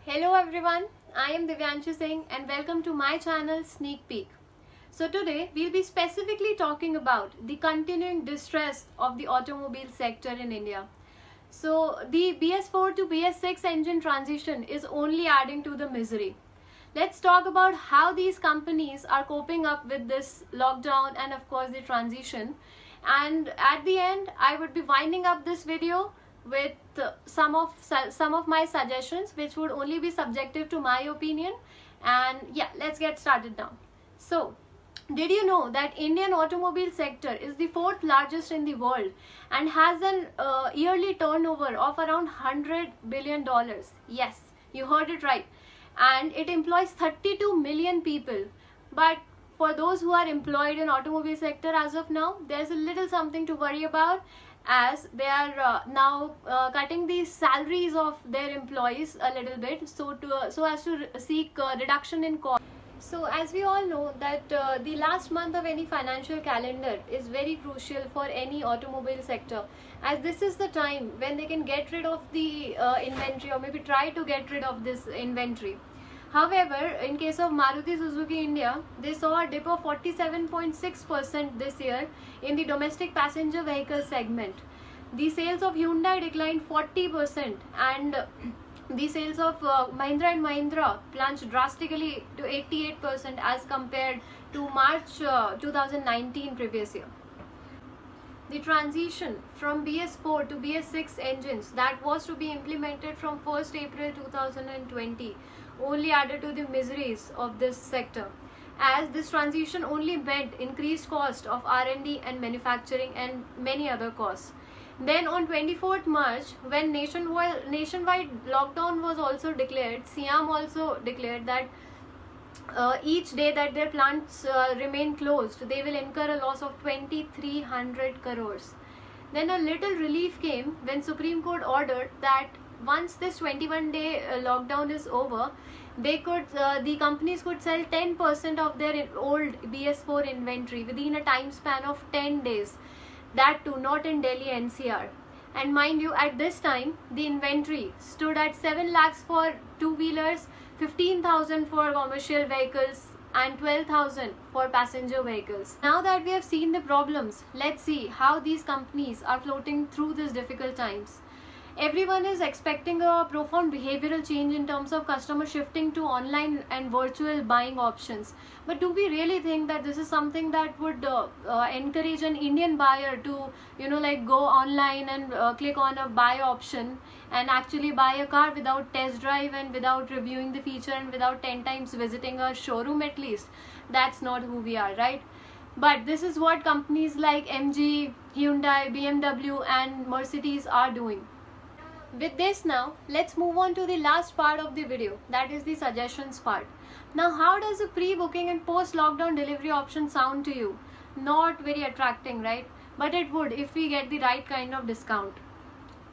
Hello everyone, I am Divyanshi Singh and welcome to my channel Sneak Peek. So today we'll be specifically talking about the continuing distress of the automobile sector in India. So the BS4 to BS6 engine transition is only adding to the misery. Let's talk about how these companies are coping up with this lockdown and of course the transition. And at the end, I would be winding up this video with some of my suggestions, which would only be subjective to my opinion. And yeah, let's get started now. So did you know that Indian automobile sector is the fourth largest in the world and has an yearly turnover of around $100 billion? Yes, you heard it right. And it employs 32 million people. But for those who are employed in automobile sector as of now, there's a little something to worry about, as they are now cutting the salaries of their employees a little bit, so as to seek reduction in cost. So as we all know that the last month of any financial calendar is very crucial for any automobile sector, as this is the time when they can get rid of the inventory, or maybe try to get rid of this inventory. However, in case of Maruti Suzuki India, they saw a dip of 47.6% this year in the domestic passenger vehicle segment. The sales of Hyundai declined 40%, and the sales of Mahindra & Mahindra plunged drastically to 88% as compared to March 2019 previous year. The transition from BS4 to BS6 engines that was to be implemented from 1st April 2020 only added to the miseries of this sector, as this transition only meant increased cost of R&D and manufacturing and many other costs. Then on 24th March, when nationwide lockdown was also declared, Siam also declared that each day that their plants remain closed, they will incur a loss of 2,300 crores. Then a little relief came when Supreme Court ordered that once this 21-day lockdown is over, the companies could sell 10% of their old BS4 inventory within a time span of 10 days. That too not in Delhi NCR. And mind you, at this time the inventory stood at 7 lakhs for two-wheelers, 15,000 for commercial vehicles and 12,000 for passenger vehicles. Now that we have seen the problems, let's see how these companies are floating through these difficult times. Everyone is expecting a profound behavioral change in terms of customer shifting to online and virtual buying options. But do we really think that this is something that would encourage an Indian buyer to, go online and click on a buy option and actually buy a car without test drive and without reviewing the feature and without 10 times visiting a showroom at least? That's not who we are, right? But this is what companies like MG, Hyundai, BMW and Mercedes are doing. With this now, let's move on to the last part of the video, that is the suggestions part. Now, how does a pre-booking and post-lockdown delivery option sound to you? Not very attracting, right? But it would if we get the right kind of discount.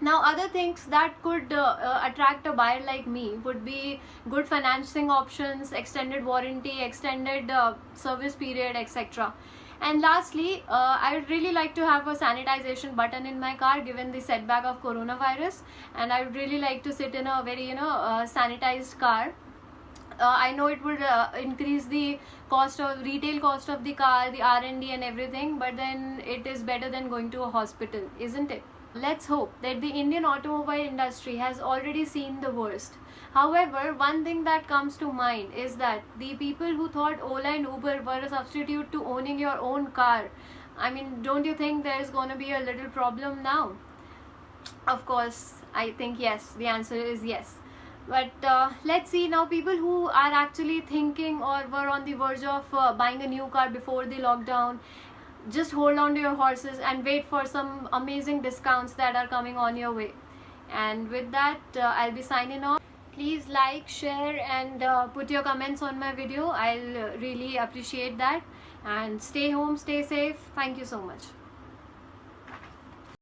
Now, other things that could attract a buyer like me would be good financing options, extended warranty, extended service period, etc. And lastly, I would really like to have a sanitization button in my car given the setback of coronavirus, and I would really like to sit in a very sanitized car. I know it would increase the retail cost of the car, the R&D and everything, but then it is better than going to a hospital, isn't it? Let's hope that the Indian automobile industry has already seen the worst. However, one thing that comes to mind is that the people who thought Ola and Uber were a substitute to owning your own car, I mean, don't you think there's going to be a little problem now? Of course, I think yes. The answer is yes. But let's see now, people who are actually thinking or were on the verge of buying a new car before the lockdown, just hold on to your horses and wait for some amazing discounts that are coming on your way. And with that, I'll be signing off. Please like, share and put your comments on my video. I'll really appreciate that. And stay home, stay safe. Thank you so much.